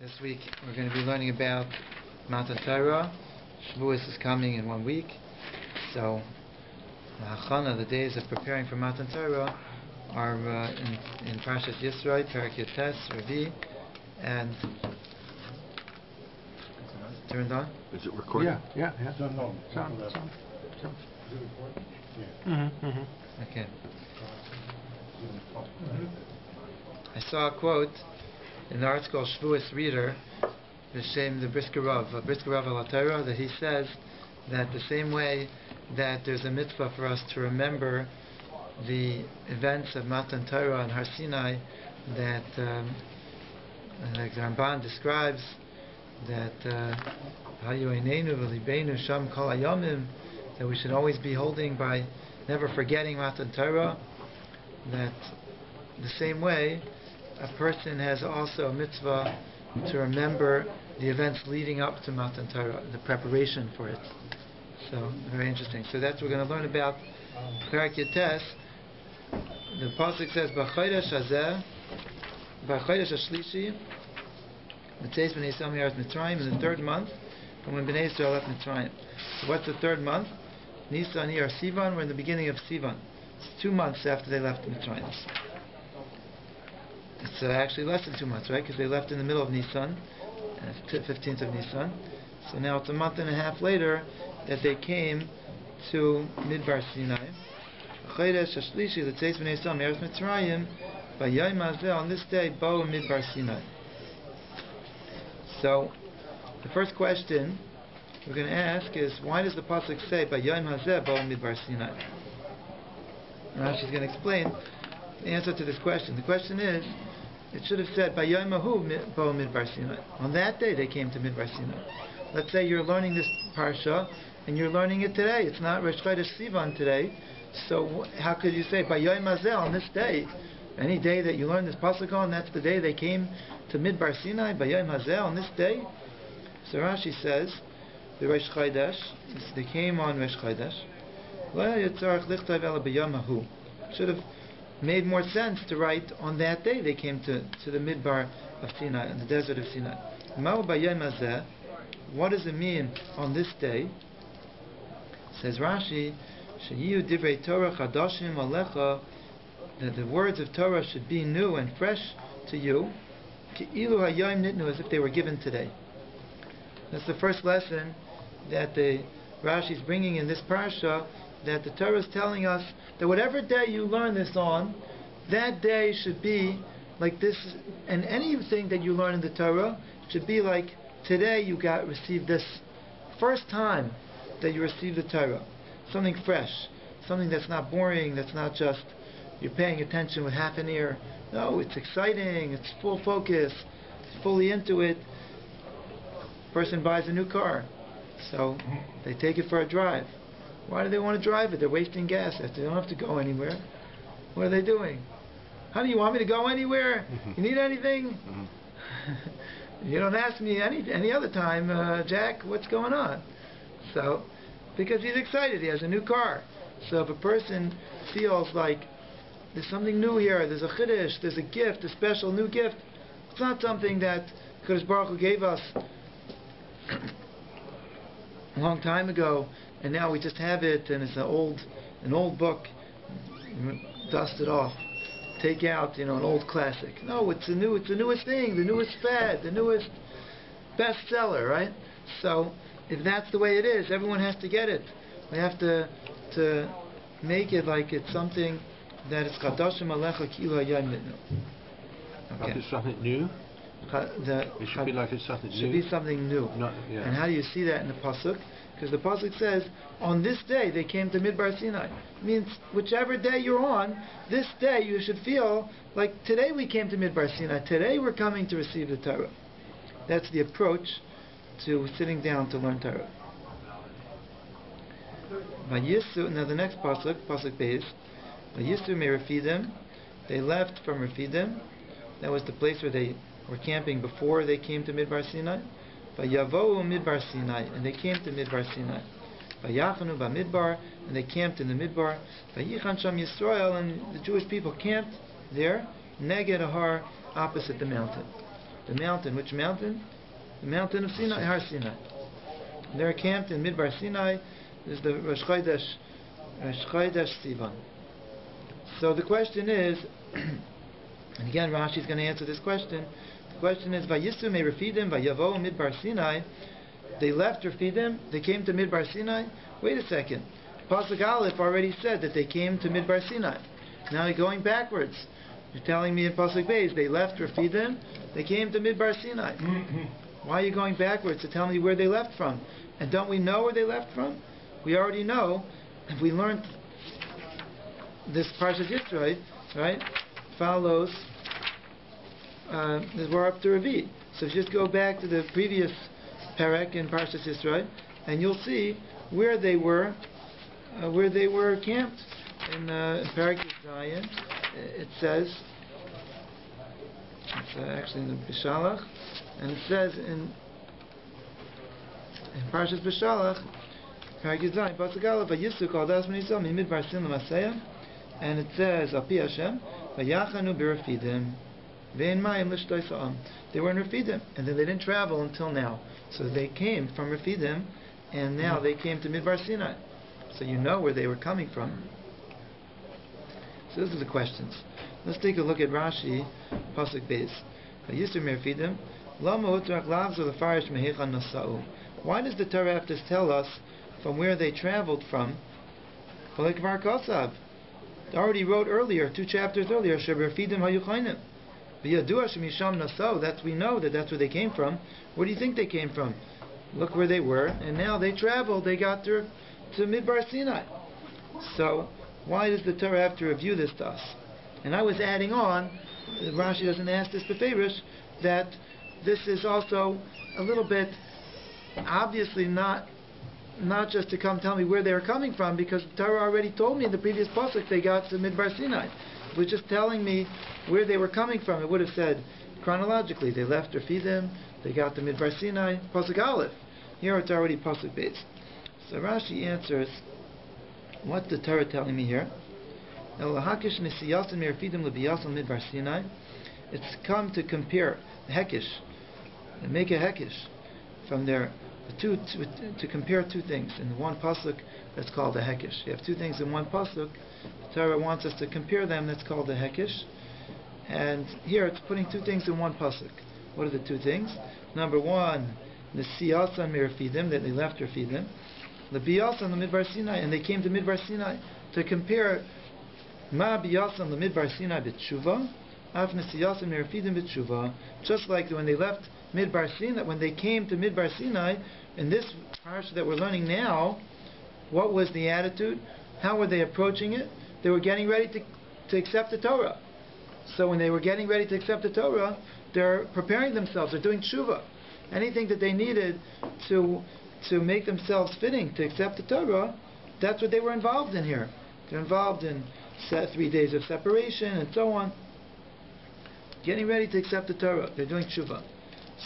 This week we're going to be learning about Matan Torah. Shavuot is coming in 1 week, so the days of preparing for Matan Torah are in Parashat Yisro, Perek Yotes, Rabbi, and turned on. Is it recording? Yeah. Some. Is it recording? Okay. I saw a quote in the article Shavuot Reader, the Brisker Rav al Torah, that he says that the same way that there's a mitzvah for us to remember the events of Matan Torah and Har Sinai, that like the Ramban describes that that we should always be holding by never forgetting Matan Torah, that the same way a person has also a mitzvah to remember the events leading up to Matan Torah, the preparation for it. So, very interesting. So that's what we're going to learn about Perek Yotes. The pasuk says, "B'chodesh hazeh, b'chodesh hashlishi, Mitzeis b'nei Yisrael mi'aretz Mitzrayim," in the third month, from when Bnei Yisrael left Mitzrayim. So what's the third month? Nisan, Iyar, Sivan. We're in the beginning of Sivan. It's 2 months after they left Mitzrayim. It's actually less than 2 months, right? Because they left in the middle of Nisan, 15th of Nisan. So now it's a month and a half later that they came to Midbar Sinai. On this day, Bo Midbar Sinai. So, the first question we're going to ask is, why does the pasuk say Bayom Hazeh Bo Midbar Sinai? Rashi's going to explain the answer to this question. The question is, it should have said Bayom Ahu Bo Midbar Sinai. On that day they came to Midbar Sinai. Let's say you're learning this parsha and you're learning it today. It's not Rosh Chodesh Sivan today. So how could you say Bayom Hazeh on this day? Any day that you learn this pasuk on, that's the day they came to Midbar Sinai. Bayom Hazeh on this day. So Rashi says the Rosh Chodesh, they came on Rosh Chodesh. Should have made more sense to write on that day they came to the Midbar of Sinai, in the desert of Sinai. What does it mean on this day? Says Rashi, Sheyu divrei Torah chadashim alecha, that the words of Torah should be new and fresh to you, ki'ilu hayom nitnu, as if they were given today. That's the first lesson that the Rashi is bringing in this parsha, that the Torah is telling us that whatever day you learn this on, that day should be like this, and anything that you learn in the Torah should be like today you received this first time that you received the Torah. Something fresh, something that's not boring, that's not just you're paying attention with half an ear. No, it's exciting, it's full focus, it's fully into it. Person buys a new car, so they take it for a drive. Why do they want to drive it? They're wasting gas. They don't have to go anywhere. What are they doing? Honey, you want me to go anywhere? You need anything? You don't ask me any other time, Jack, what's going on? So, because he's excited, he has a new car. So if a person feels like there's something new here, there's a chiddush, there's a gift, a special new gift, it's not something that Kadosh Baruch Hu gave us a long time ago, and now we just have it, and it's an old book, dust it off, take out, an old classic. No, it's the newest thing, the newest fad, the newest bestseller, right? So if that's the way it is, everyone has to get it. We have to make it like it's something that is chadashim alecha ki'ilu hayom nitnu. Like it's something new? It should be like it's something new. It should be something new. And how do you see that in the pasuk? Because the pasuk says, on this day they came to Midbar Sinai. It means whichever day you're on, this day you should feel like today we came to Midbar Sinai. Today we're coming to receive the Torah. That's the approach to sitting down to learn Torah. Now the next pasuk Beis, Vayisu me Refidim, they left from Refidim. That was the place where they were camping before they came to Midbar Sinai. Vayavohu Midbar Sinai, and they came to Midbar Sinai. Vayachanu b'Midbar, and they camped in the Midbar. Vayichan sham Yisrael, and the Jewish people camped there, neged ahar, opposite the mountain. the mountain. Which mountain? The mountain of Sinai, Har Sinai. They're camped in Midbar Sinai. This is the Rosh Chodesh Sivan. So the question is, and again Rashi is going to answer this question. The question is, Vayisu me Refidim Vayavo Midbar Sinai. They left Refidim. They came to Midbar Sinai. Wait a second. Pasuk Aleph already said that they came to Midbar Sinai. Now you're going backwards. You're telling me in Pasuk Beis they left Refidim. They came to Midbar Sinai. Why are you going backwards to tell me where they left from? And don't we know where they left from? We already know. If we learned this Parashat Yisro, right, follows, we're up to Rabbi. So just go back to the previous Perek in Parashat Yisro, and you'll see where they were camped. In Perek Zion, it says, it's actually in the Bishalach, and it says in Parashat Bishalach, Perek Zion, Pasuk Aleph, Vayisu kol das min Yisrael mimidbar Sin l'masayah, and it says, Al pi Hashem, Vayachanu b'Refidim, ve'en mayim l'shtoi sa'am. They were in Refidim, and then they didn't travel until now. So they came from Refidim, and now they came to Midbar Sinai. So you know where they were coming from. So those are the questions. Let's take a look at Rashi, Pasuk Beis. Vayisur me'Refidim, lama utrak lavzu l'farish mehechan nasa'u. Why does the Torah have to tell us from where they traveled from? V'lekvar kosav. They already wrote earlier, 2 chapters earlier, Sheberefidim hayuchayim. V'yadua shemisham nasa'u. We know that's where they came from. Where do you think they came from? Look where they were, and now they traveled. They got to Midbar Sinai. So why does the Torah have to review this to us? And I was adding on, Rashi doesn't ask this beferish, that this is also a little bit obviously not just to come tell me where they were coming from, because the Torah already told me in the previous pasuk they got to Midbar Sinai. It was just telling me where they were coming from. It would have said chronologically they left Refidim, they got to Midbar Sinai, pasuk Aleph. Here it's already pasuk Beis. So Rashi answers, what's the Torah telling me here? It's come to compare hekish, and make a hekish from there, to compare two things in one pasuk. That's called a hekish. You have two things in one pasuk. The Torah wants us to compare them. That's called a hekish. And here it's putting two things in one pasuk. What are the two things? Number one, the siyasan mirafidim, that they left Refidim. The biyasan the Midbar Sinai, and they came to Midbar Sinai to compare ma biyasan the Midbar Sinai b'tshuva, af nesiyasan mirafidim b'tshuva. Just like when they left Midbar Sinai, when they came to Midbar Sinai, in this parsha that we're learning now, what was the attitude? How were they approaching it? They were getting ready to accept the Torah. So when they were getting ready to accept the Torah, they're preparing themselves. They're doing tshuva. Anything that they needed to make themselves fitting to accept the Torah, that's what they were involved in here. They're involved in 3 days of separation and so on. Getting ready to accept the Torah. They're doing tshuva.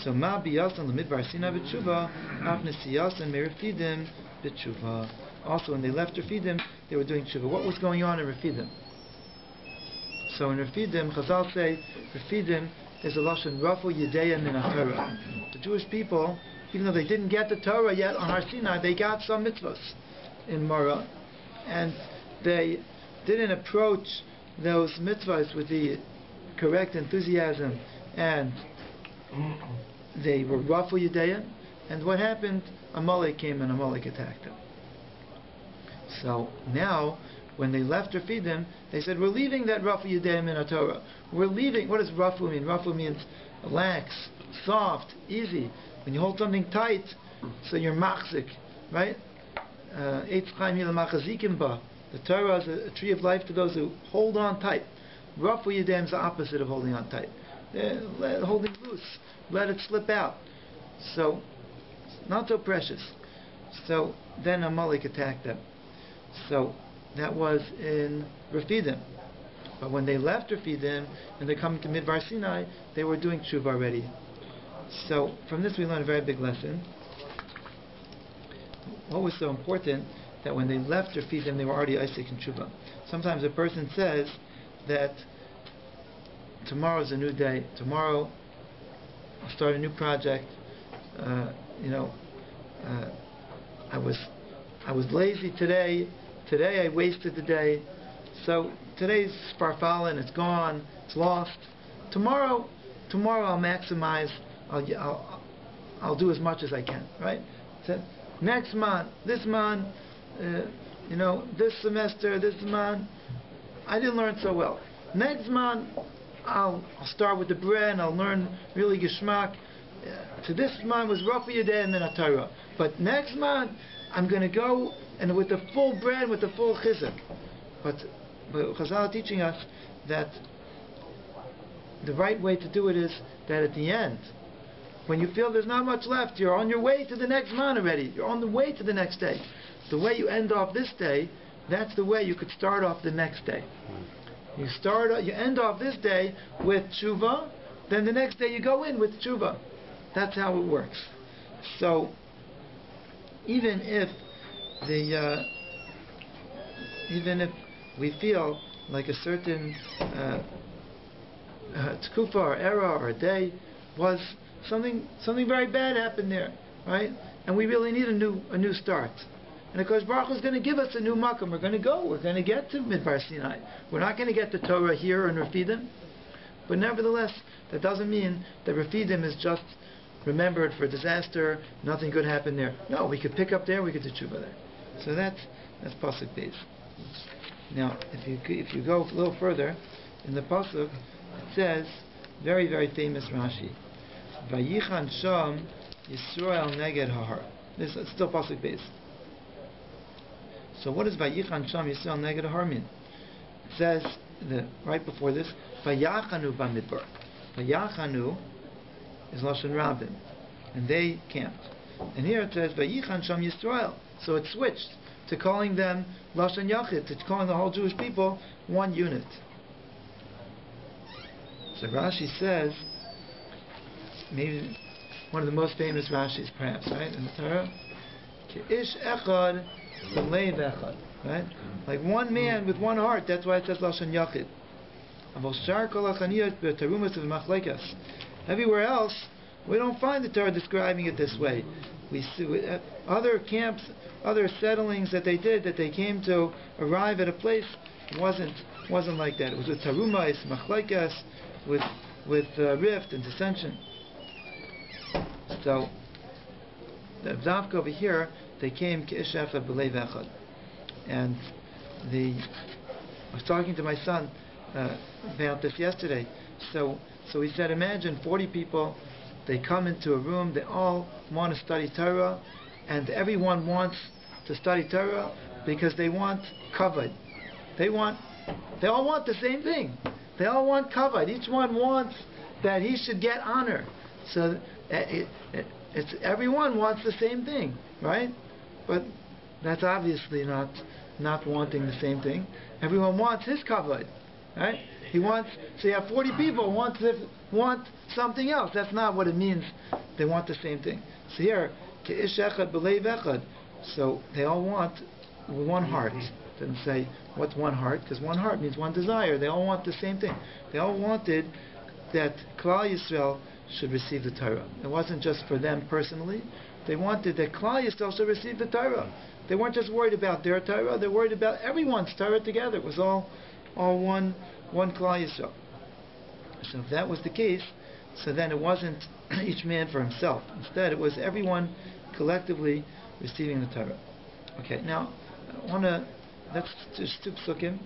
So ma biyasan l'midbar Sinai b'tshuva, af nesiyasan me'Refidim b'tshuva. Also, when they left Refidim, they were doing tshuva. What was going on in Refidim? So in Refidim, Chazal say, Refidim is a lashon rafu yedeya min ha-Torah. The Jewish people, even though they didn't get the Torah yet on Har Sinai, they got some mitzvahs in Mara, and they didn't approach those mitzvahs with the correct enthusiasm, and they were rafu yedeya. And what happened? Amalek came and Amalek attacked them. So now, when they left Refidim, they said, we're leaving that rafu yedeya min ha-Torah. We're leaving. What does rafu mean? Rafu means lax, soft, easy. When you hold something tight, so you're machzik, right? The Torah is a tree of life to those who hold on tight. Rafu yedeya is the opposite of holding on tight. Holding loose, let it slip out. So, not so precious. So then Amalek attacked them. So that was in Refidim. But when they left Refidim and they're coming to Midbar Sinai, they were doing tshuva already. So from this we learn a very big lesson. What was so important? That when they left Refidim, they were already Isaac and tshuva. Sometimes a person says that tomorrow's a new day. Tomorrow I'll start a new project. You know, I was lazy today. Today I wasted the day. So today's farfallen. It's gone. It's lost. Tomorrow I'll maximize. I'll do as much as I can. Right. So next month, this month, you know, this semester, this month, I didn't learn so well. Next month, I'll start with the bread and I'll learn really geschmack. To this month was Rafi Yadeh and then a Torah. But next month, I'm going to go and with the full bread, with the full chizuk. But Chazal are teaching us that the right way to do it is that at the end, when you feel there's not much left, you're on your way to the next month already. You're on the way to the next day. The way you end off this day, that's the way you could start off the next day. You end off this day with tshuva, then the next day you go in with tshuva. That's how it works. So, even if we feel like a certain tkufa or era or a day was something very bad happened there, right? And we really need a new start. And of course, Baruch Hu is going to give us a new makom. We're going to go. We're going to get to Midbar Sinai. We're not going to get the Torah here in Refidim. But nevertheless, that doesn't mean that Refidim is just remembered for disaster. Nothing good happened there. No, we could pick up there. We could do tshuva there. So that's pasuk beis. Now, if you go a little further in the pasuk, it says very, very famous Rashi. Vayichan sham Yisrael neged hahar. This is still pasuk beis. So what does Vayichan Sham Yisrael Neged Har mean? It says right before this, Vayachanu Bamidbar. Vayachanu is Lashon Rabim, and they camped. And here it says Vayichan Sham Yisrael. So it switched to calling them Lashon Yachid, to calling the whole Jewish people one unit. So Rashi says, maybe one of the most famous Rashis, perhaps, right, in the Torah, Ish Echad. Right? Like one man with one heart. That's why it says Lashon Yachid. Everywhere else, we don't find the Torah describing it this way. We see other camps, other settlings that they did, that they came to arrive at a place, wasn't like that. It was with Tarumais, Machlaikas, with rift and dissension. So the Avdavka over here, they came K'ish Echad B'leiv Echad. And I was talking to my son about this yesterday. So he said, imagine 40 people, they come into a room, they all want to study Torah, and everyone wants to study Torah because they want kavod. They all want the same thing. They all want kavod. Each one wants that he should get honor. So everyone wants the same thing, right? But that's obviously not wanting the same thing. Everyone wants his kavod, right? So you have 40 people want something else. That's not what it means. They want the same thing. So here, K'ish Echad B'leiv Echad. So they all want one heart. It doesn't say what's one heart, because one heart means one desire. They all want the same thing. They all wanted that Klal Yisrael should receive the Torah. It wasn't just for them personally. They wanted that Klal Yisrael should receive the Torah. They weren't just worried about their Torah. They were worried about everyone's Torah together. It was all one Klal Yisrael. So if that was the case, so then it wasn't each man for himself. Instead, it was everyone collectively receiving the Torah. Okay, now let's just two psukim.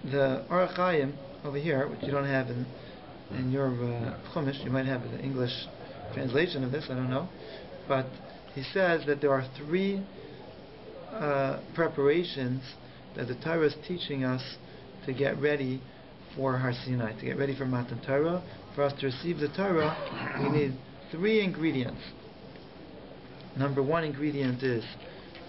The Orach Chaim over here, which you don't have in your Chumash, you might have the English translation of this, I don't know, but he says that there are three preparations that the Torah is teaching us to get ready for Har Sinai, to get ready for Matan Torah. For us to receive the Torah, we need three ingredients. Number one ingredient is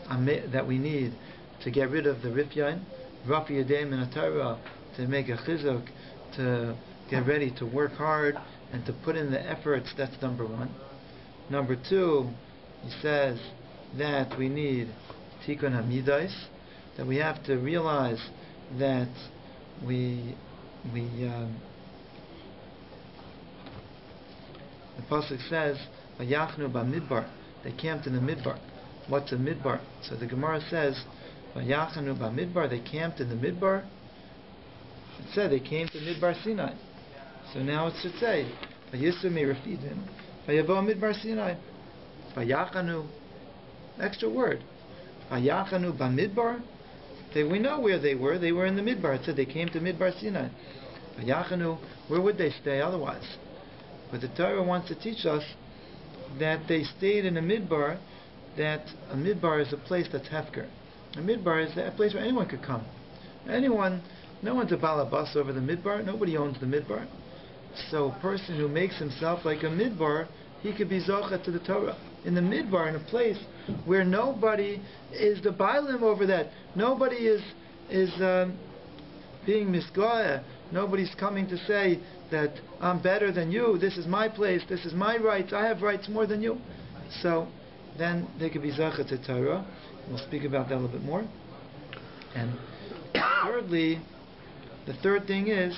that we need to get rid of the rifyain, Rafi Yadeh min Torah, to make a chizuk, to get ready to work hard and to put in the efforts. That's number one. Number two, he says that we need tikkun hamidais, that we have to realize that we we the pasuk says, "Vayachnu b'midbar." They camped in the midbar. What's a midbar? So the Gemara says, "Vayachnu b'midbar." They camped in the midbar. It said they came to Midbar Sinai. So now it should say, "Vayisu me'refidim, vayavo Midbar Sinai, vayachanu." Extra word, "Vayachanu b'midbar." We know where they were. They were in the midbar. It said they came to Midbar Sinai. Vayachanu. Where would they stay otherwise? But the Torah wants to teach us that they stayed in a midbar. That a midbar is a place that's hefker. A midbar is a place where anyone could come. Anyone. No one's a balabas over the midbar. Nobody owns the midbar. So a person who makes himself like a midbar, he could be zocha to the Torah. In the midbar, in a place where nobody is the bailim over that. Nobody is being misgoya. Nobody's coming to say that I'm better than you. This is my place. This is my rights. I have rights more than you. So then they could be zocha to Torah. We'll speak about that a little bit more. And thirdly, the third thing is,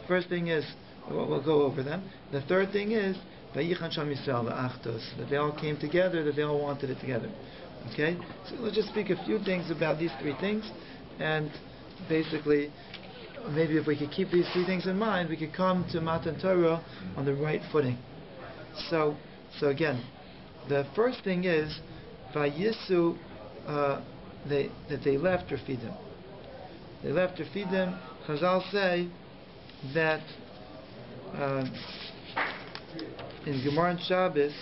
first thing is, we'll go over them. The third thing is, that they all came together, that they all wanted it together. Okay? So let's just speak a few things about these three things, and basically, maybe if we could keep these three things in mind, we could come to Matan Torah on the right footing. So again, the first thing is, Vayisu, that they left Refidim. They left Refidim. Chazal say that in Gemara and Shabbos,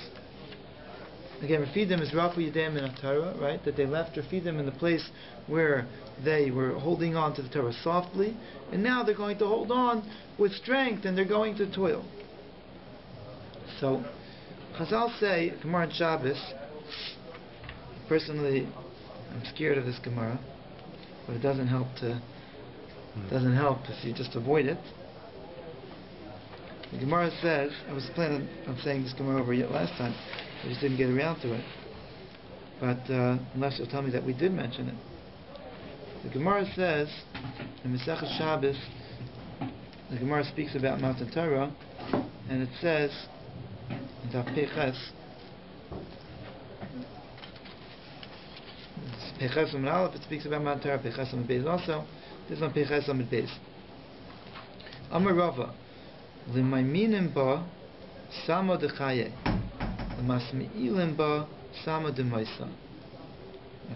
again, Refidim is Rafu Yedem in Torah, right? That they left Refidim in the place where they were holding on to the Torah softly, and now they're going to hold on with strength, and they're going to toil. So, Chazal say, Gemara and Shabbos, personally, I'm scared of this Gemara, but it doesn't help if you just avoid it. The Gemara says, I was planning on saying this Gemara over yet last time, I just didn't get around to it. But unless you'll tell me that we did mention it. The Gemara says, in Masechet Shabbos, the Gemara speaks about Matan Torah, and it says, in Daf Peches, Peches Amud Aleph, it speaks about Matan Torah, Peches Amud Beis also. This is on Peches Amud Beis. Amar Rava, L'mayminim ba Samo Dechaye, L'masmi'ilim ba Samo Demaisa.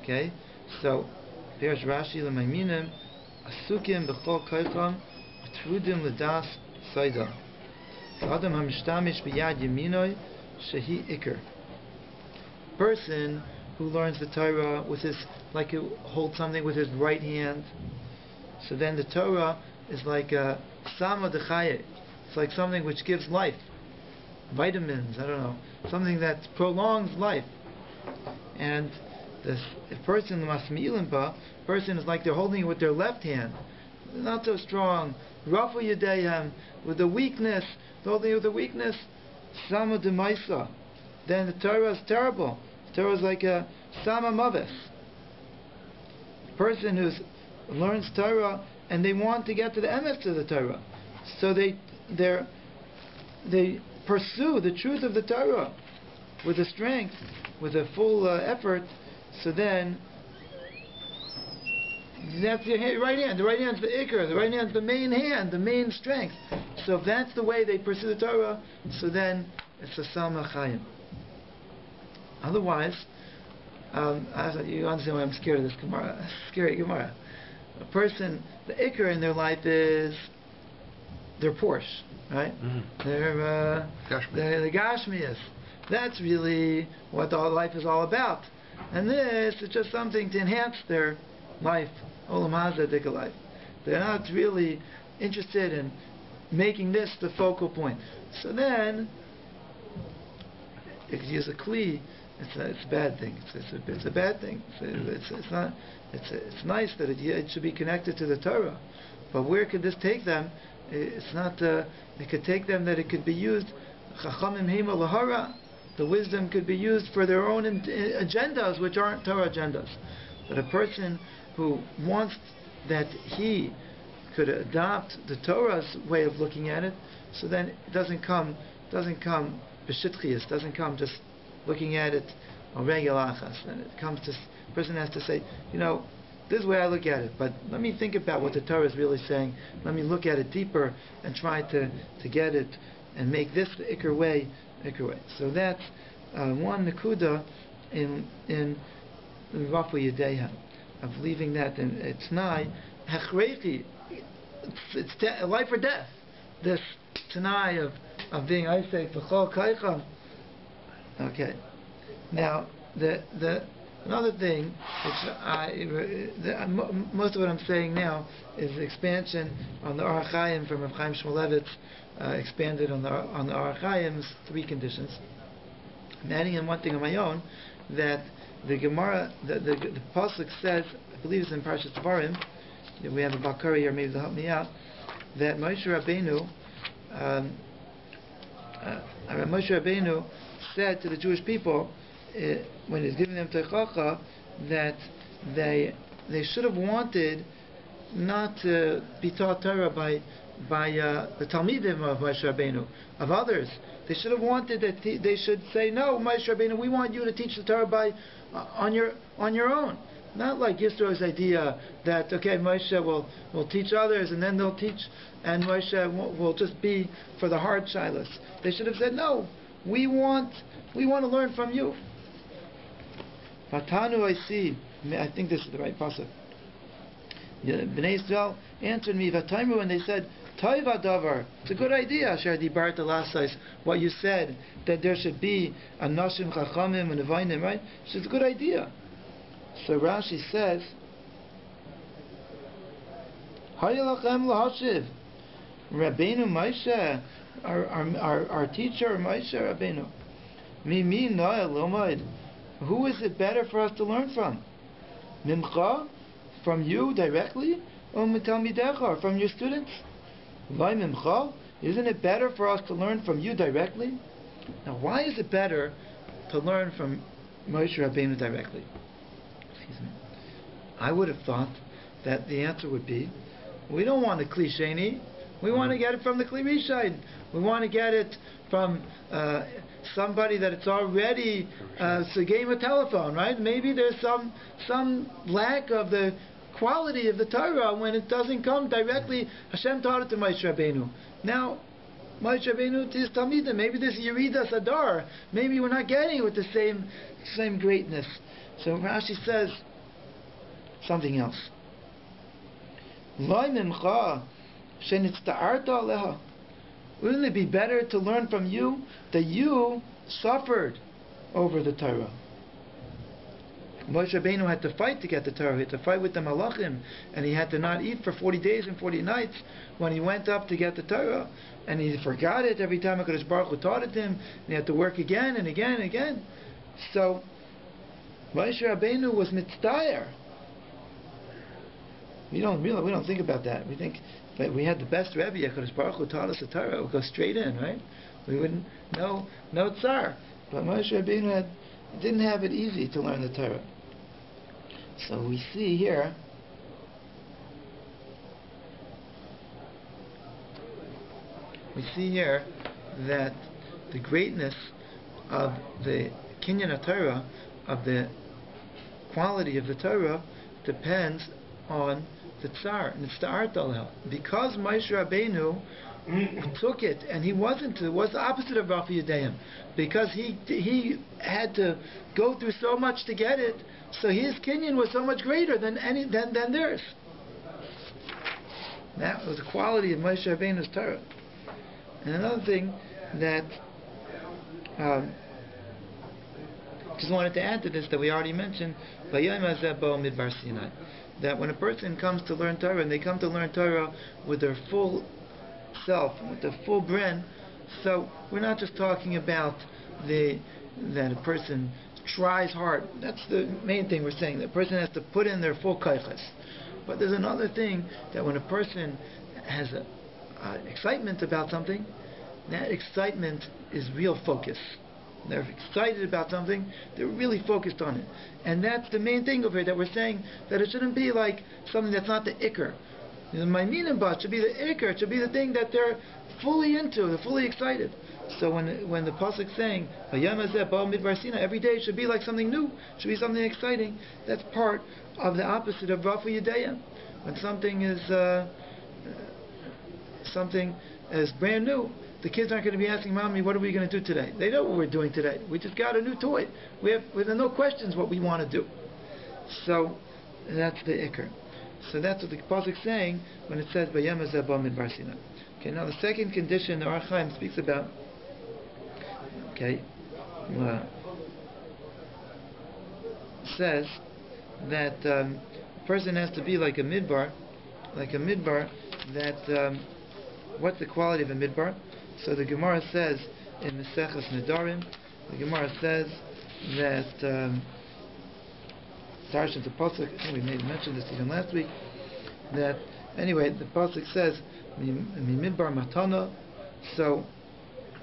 Okay, so Perish Rashi L'mayminim Asukim B'chol Koicham V'trudim L'das Saida Adam HaMishtamish B'yad Yeminoi Shehi Iker. Person who learns the Torah with his, like he holds something with his right hand. So then the Torah is like a Sama Dechaye. It's like something which gives life. Vitamins, I don't know. Something that prolongs life. And the person, the Masmi'ilimpa, person is like they're holding it with their left hand. They're not so strong. Rafu Yedayim, with the weakness, they're holding it with the weakness. Sama Demaisa. Then the Torah is terrible. The Torah is like a Sama Mavis. Person who learns Torah and they want to get to the emes of the Torah. So they pursue the truth of the Torah with a strength, with a full effort. So then that's the right hand. The right hand's the ikar. The right hand's the main hand, the main strength. So if that's the way they pursue the Torah, so then it's a Sama Chayim. Otherwise, you understand why I'm scared of this Gemara. Scary Gemara. A person, the ikar in their life is their Porsche, right? Mm-hmm. They're the Gashmias. That's really what all life is all about. And this is just something to enhance their life, Olam Hazeh life. They're not really interested in making this the focal point. So then, if you use a kli, it's a bad thing. It's a bad thing. It's not. It's nice that it should be connected to the Torah, but where could this take them? It's not. It could take them that it could be used. Chachamim hema lahara. The wisdom could be used for their own agendas, which aren't Torah agendas. But a person who wants that he could adopt the Torah's way of looking at it, so then it doesn't come b'shitchius, doesn't come just looking at it on regular achas. Then it comes to person has to say, this is the way I look at it, but let me think about what the Torah is really saying. Let me look at it deeper and try to get it and make this the ikar way. So that's one nekuda in Rafu Yedeha of leaving that in it's nigh hechrechi. It's life or death. This tanai of being Isaac v'chol kaicha. Okay. Now the another thing, most of what I'm saying now is expansion on the Orach Chaim from Rav Chaim Shmulevitz, expanded on the Orach Chaim's 3 conditions. I'm adding in one thing on my own, that the Gemara, the pasuk says, I believe it's in Parshas Devarim, we have a Bakari here, maybe they'll help me out, that Moshe Rabbeinu said to the Jewish people, when he's giving them Teichacha, that they should have wanted not to be taught Torah by the Talmidim of Moshe Rabbeinu, of others. They should have wanted that they should say, no, Moshe Rabbeinu, we want you to teach the Torah on your own. Not like Yisro's idea that, okay, Moshe will teach others and then they'll teach, and Moshe will just be for the hard shilas. They should have said, no, we want to learn from you. Matanu, I think this is the right pasuk. Bnei Yisrael answered me, Vataimu, when they said, Toiva davar, it's a good idea, Asher dibarta lasais, what you said, that there should be a nashim chachamim and a vainim, right? It's a good idea. So Rashi says, Hayalachem lahashiv, Rabbeinu Moshe, our teacher Moshe Rabbeinu, Mimi noa lomaid. Who is it better for us to learn from? Mimcha, from you directly, or mitalmidecha, or from your students? Vai mimcha, isn't it better for us to learn from you directly? Now, why is it better to learn from Moshe Rabbeinu directly? Excuse me. I would have thought that the answer would be, we don't want a Kli Sheni, we want to get it from the Kli Rishon. We want to get it from somebody that it's already it's a game of telephone, right? Maybe there's some lack of the quality of the Torah when it doesn't come directly. Hashem taught it to Moshe Rabbeinu. Now, Moshe Rabbeinu to his Talmidim, maybe this Yerida Sadar, maybe we're not getting it with the same greatness. So Rashi says something else. Wouldn't it be better to learn from you that you suffered over the Torah? Moshe Rabbeinu had to fight to get the Torah. He had to fight with the Malachim, and he had to not eat for 40 days and 40 nights when he went up to get the Torah, and he forgot it every time HaKadosh Baruch Hu taught it to him, and he had to work again and again and again. So Moshe Rabbeinu was mitzdayer. We don't think about that. We think that we had the best Rabbi, HaKadosh Baruch Hu taught us the Torah. It would go straight in, right? We wouldn't no tsar. But Moshe Rabbeinu didn't have it easy to learn the Torah. So we see here that the greatness of the Kinyan of Torah, of the quality of the Torah, depends on the Tsar, and it's the Artalel. Because Moshe Rabbeinu took it, and it was the opposite of Rafi Yedeim, because he had to go through so much to get it, so his Kinyan was so much greater than theirs. That was the quality of Moshe Rabbeinu's Torah. And another thing that just wanted to add to this, that we already mentioned, that when a person comes to learn Torah, and they come to learn Torah with their full self, with their full bren, so we're not just talking about that a person tries hard. That's the main thing we're saying. The person has to put in their full kaiches. But there's another thing, that when a person has excitement about something, that excitement is real focus. They're excited about something, they're really focused on it. And that's the main thing over here, that we're saying that it shouldn't be like something that's not the ikr. The Maiminimba should be the ikr, should be the thing that they're fully into, they're fully excited. So when the pasuk saying midbar Sinai, every day should be like something new, should be something exciting. That's part of the opposite of Rafu Yudayim. When something is brand new, the kids aren't going to be asking Mommy, what are we going to do today? They know what we're doing today. We just got a new toy. We have no questions what we want to do. So that's the ikr. So that's what the pasuk is saying when it says Bayam midbar Sinai. Okay, now the second condition the Ohr Chaim speaks about. Okay, says that a person has to be like a midbar. That what's the quality of a midbar? So the Gemara says in Maseches Nedarim, the Gemara says that Tarshan the pasuk. I think we maybe mentioned this even last week. That anyway, the pasuk says midbar matana. So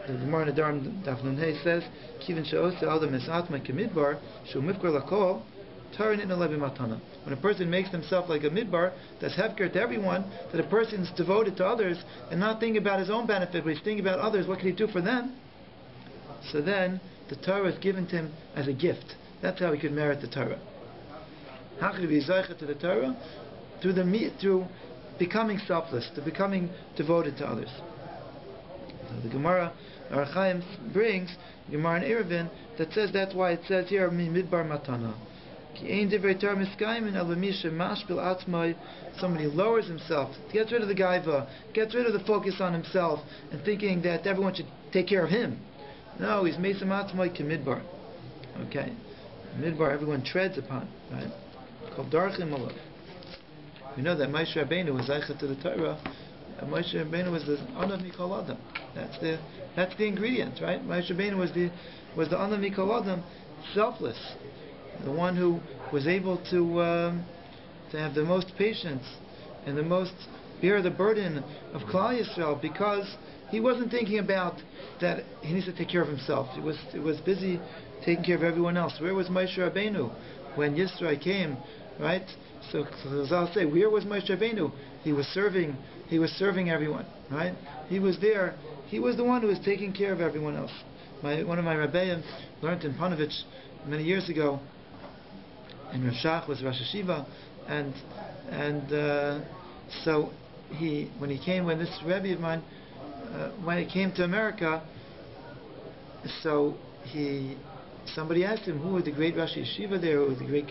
the Gemara Nedarim Daf Nun Hey says Kivin she'ose adam esatma kemidbar shu mifkar lakol tarin in alevi matana. When a person makes himself like a midbar, that's hefker to everyone, that a person is devoted to others and not thinking about his own benefit, but he's thinking about others, what can he do for them? So then the Torah is given to him as a gift. That's how he could merit the Torah. How could he be zeicha to the Torah? Through becoming selfless, to becoming devoted to others. So the Gemara Ohr Chaim brings Gemara in Eruvin that says that's why it says here midbar matana. Somebody lowers himself, gets rid of the gaiva, gets rid of the focus on himself, and thinking that everyone should take care of him. No, he's mesam atzmai kemidbar. Okay, midbar everyone treads upon, right? Called darchim alav. We know that Moshe Rabbeinu was zeicha to the Torah. Moshe Rabbeinu was the anav mikol adam. That's the ingredient, right? Moshe Rabbeinu was the anav mikol adam, selfless. The one who was able to have the most patience and the most bear the burden of Klal Yisrael, because he wasn't thinking about that he needs to take care of himself. He was busy taking care of everyone else. Where was Moshe Rabbeinu when Yisrael came, right? So I'll say, where was Moshe Rabbeinu? He was serving everyone, right? He was there. He was the one who was taking care of everyone else. One of my Rabbi learned in Panovich many years ago. And Rav Shach was Rosh Hashiva, and so when this Rebbe of mine, when he came to America, so somebody asked him who was the great Rosh Hashiva there, who was the great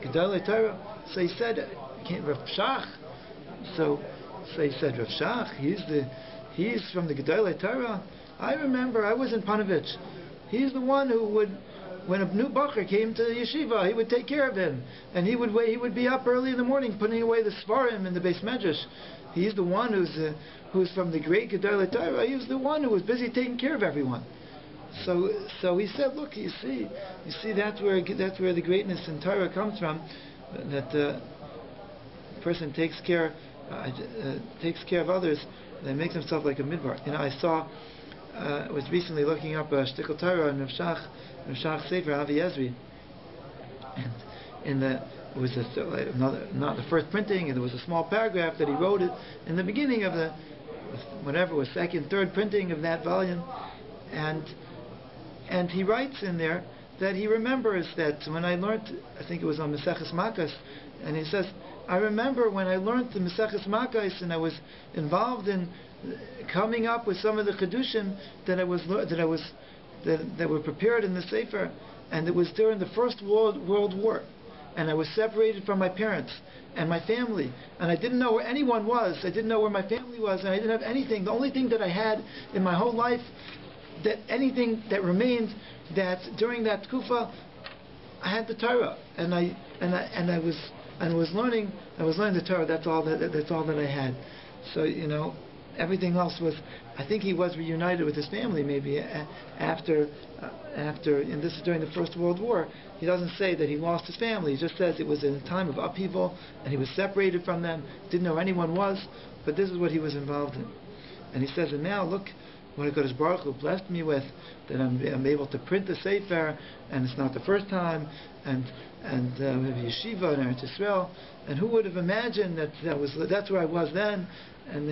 Gedolei Torah. So he said, Rav Shach. So he said, Rav Shach, he's from the Gedolei Torah. I remember, I was in Panovich. He's the one who would, when a new bacher came to yeshiva, he would take care of him, and he would be up early in the morning putting away the svarim in the Beis Medrash. He's the one who's from the great Gedolei Torah. He was the one who was busy taking care of everyone. So he said, look, you see that's where the greatness in Torah comes from, that the person takes care of others, and makes himself like a midbar. I was recently looking up Shtickle Torah and Rav Shach Sefer Avi Ezri, and it was not the first printing, and there was a small paragraph that he wrote it in the beginning of the second, third printing of that volume, and he writes in there that he remembers that when I learned, I think it was on Maseches Makkos, and he says, I remember when I learned the Maseches Makkos and I was involved in coming up with some of the Chedushim that were prepared in the Sefer, and it was during the First World War, and I was separated from my parents and my family, and I didn't know where anyone was. I didn't know where my family was, and I didn't have anything. The only thing that I had in my whole life, anything that remained, that during that kufa, I had the Torah, and I was learning the Torah. That's all that I had. So everything else was. I think he was reunited with his family maybe after, and this is during the First World War. He doesn't say that he lost his family. He just says it was in a time of upheaval, and he was separated from them, didn't know who anyone was, but this is what he was involved in. And he says, and now look what HaKadosh Baruch Hu blessed me with, that I'm able to print the Sefer, and it's not the first time, and we have yeshiva in Eretz Yisrael, and who would have imagined that's where I was then, and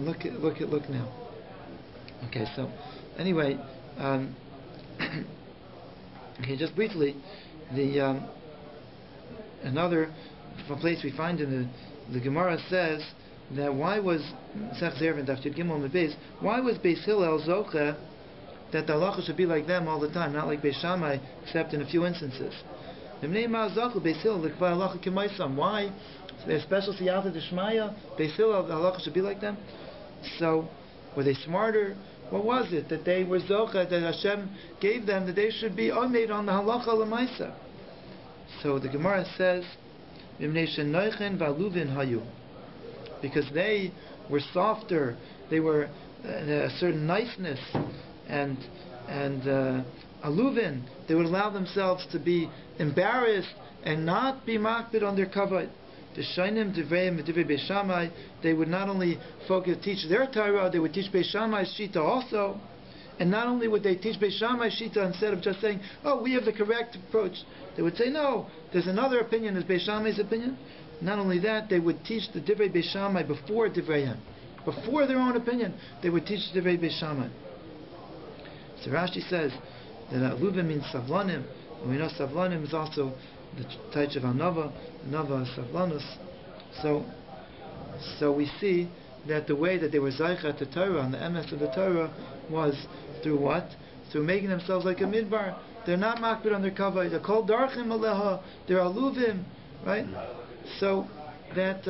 look now. Okay, so anyway, okay, just briefly, another place we find in the Gemara says that why was Beis Hillel zoche that the halacha should be like them all the time, not like Beis Shammai, except in a few instances. Why? There's special siyata d'shmaya. Beis Hillel, the halacha should be like them. So, were they smarter? What was it that they were zocha, that Hashem gave them, that they should be made on the halacha l'maisa? So the Gemara says, because they were softer, they were a certain niceness and aluvin, they would allow themselves to be embarrassed and not be makbid on their kavod. The shainim divreim divrei Beis Shammai, they would not only teach their Torah, they would teach Beis Shammai's shita also. And not only would they teach Beis Shammai's shita instead of just saying, oh, we have the correct approach, they would say, no, there's another opinion, is Beis Shammai's opinion. Not only that, they would teach the divrei Beis Shammai before divreihem. Before their own opinion, they would teach the divrei Beis Shammai. So Rashi says that aluvim means savlanim, and we know savlanim is also the taich of anava, anava savlanus. So we see that the way that they were zaycha to Torah and the emes of the Torah was through what? Through making themselves like a midbar. They're not makbid on their kavod. They're called darchim aleha. They're aluvim, right? So that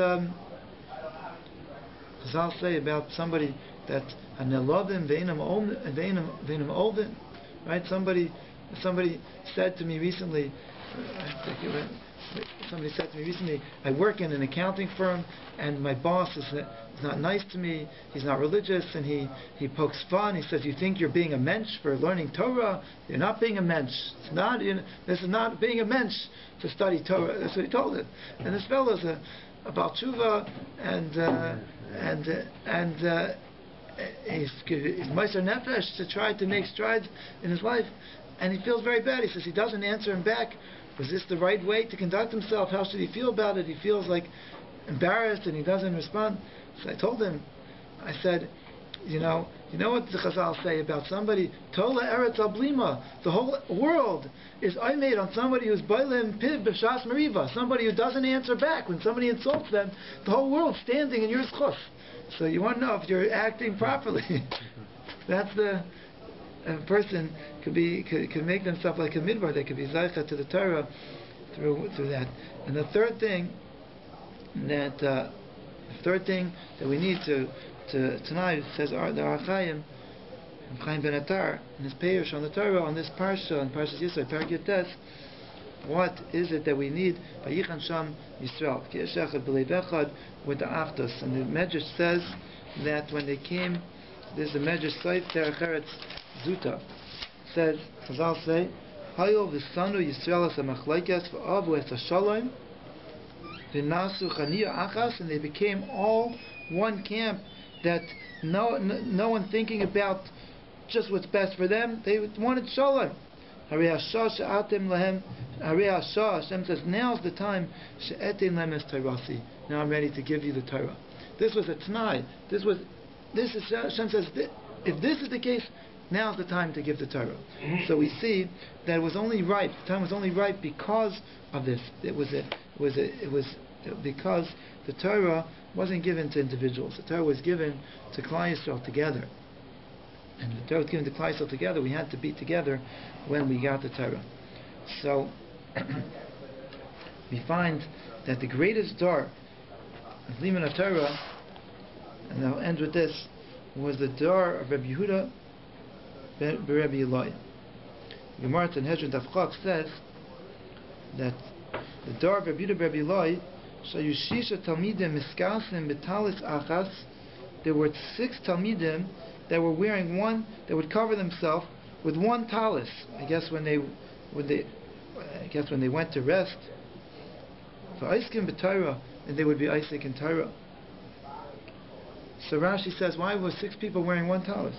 Chazal say about somebody that hanelavim veinam olvin, right? Somebody said to me recently. Somebody said to me recently, I work in an accounting firm, and my boss is not nice to me. He's not religious, and he pokes fun. He says, "You think you're being a mensch for learning Torah? You're not being a mensch. It's not. This is not being a mensch to study Torah." That's what he told it. And this fellow's a Baal Tshuva, and he's Meiser Nefesh to try to make strides in his life, and he feels very bad. He says he doesn't answer him back. Was this the right way to conduct himself? How should he feel about it? He feels like embarrassed and he doesn't respond. So I told him, I said, you know what the Chazal say about somebody, Tola Eretz Ablima, the whole world is made on somebody who's Bailim Piv B'Shas Meriva, somebody who doesn't answer back when somebody insults them. The whole world's standing in your schus. So you want to know if you're acting properly. That's a person could make themselves like a midbar. They could be zaycha to the Torah through that. And the third thing that we need to tonight, says the Archaim, Chaim Ben Atar, in his peirush on the Torah, on this parsha, on Parshas Yisrael, Parak Yotes, what is it that we need? Vayichan Sham Yisrael, Ki'eshechad B'leiv Echad, with the Aftos. And the Medrash says that when they came, there's the Medrash Saif Terech Eretz Zuta, says, Chazal say, Hayol v'sanu Yisrael as a machlekes v'avu es ha-shalom v'nasu chaniya achas, and they became all one camp, that no one thinking about just what's best for them. They wanted shalom. Harei hashah she'atem lahem, Harei hashah, Hashem says, now's the time she'etem lahem es Torasi. Now I'm ready to give you the Torah. This was a t'nai. Hashem says, if this is the case, now's the time to give the Torah. So we see that it was only right. The time was only right because of this. It was because the Torah wasn't given to individuals. The Torah was given to Klal Yisrael together. And the Torah was given to Klal Yisrael together. We had to be together when we got the Torah. So we find that the greatest dar of Liman Torah, and I'll end with this, was the dar of Rabbi Yehuda Rabbi Eloi. Gemara in Hezron Daf Chaf says that the dar of Rabbi Yehuda Rabbi Eloi, shayu shisha talmidim miskasim betalis achas, there were 6 talmidim that were wearing one, that would cover themselves with one talis. I guess when they went to rest. For Iskim b'Torah, and they would be Isaac in Torah. So Rashi says, why were 6 people wearing one talis?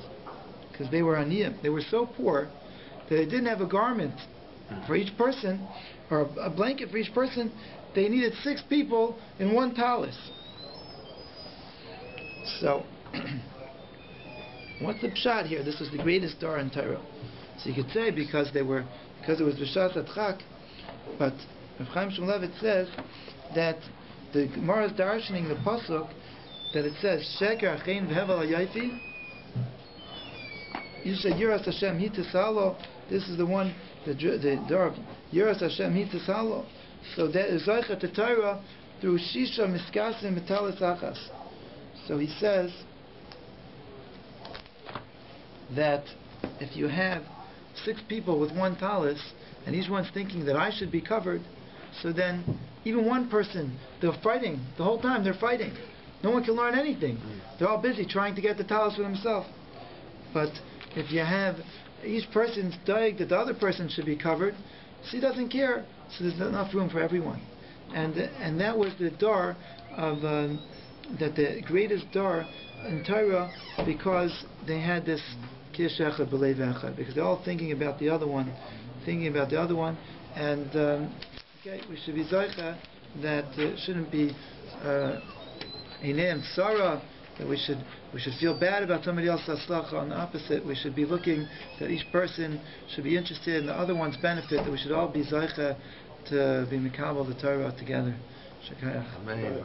Because they were aniyim. They were so poor that they didn't have a garment for each person, or a blanket for each person. They needed 6 people in one talis. So, what's the pshat here? This was the greatest dar in Torah. So you could say because it was B'shas Adchak, but Rav Chaim Shmulevitz says that the Gemara is darshaning the pasuk that it says Sheker Achein V'Hevel HaYayfi. You said Yiras Hashem Hitisalo. This is the one, the dar of Yiras Hashem Hitisalo. So that is Zaycha to Torah through Shisha Miskasim Metalis Achas. So he says that if you have 6 people with one talis, and each one's thinking that I should be covered, so then even one person, they're fighting the whole time. They're fighting. No one can learn anything. They're all busy trying to get the talis for themselves. But if you have each person's daig that the other person should be covered, so he doesn't care. So there's not enough room for everyone. And that was the dar of that the greatest dar in Torah, because they had this kish echad b'leiv echad, because they're all thinking about the other one, and we should be zaycha that it shouldn't be Eneim Sarah, that we should feel bad about somebody else's aslacha. On the opposite, we should be looking that each person should be interested in the other one's benefit, that we should all be zaycha to be mikabel the Torah together. Shekayach. Amen.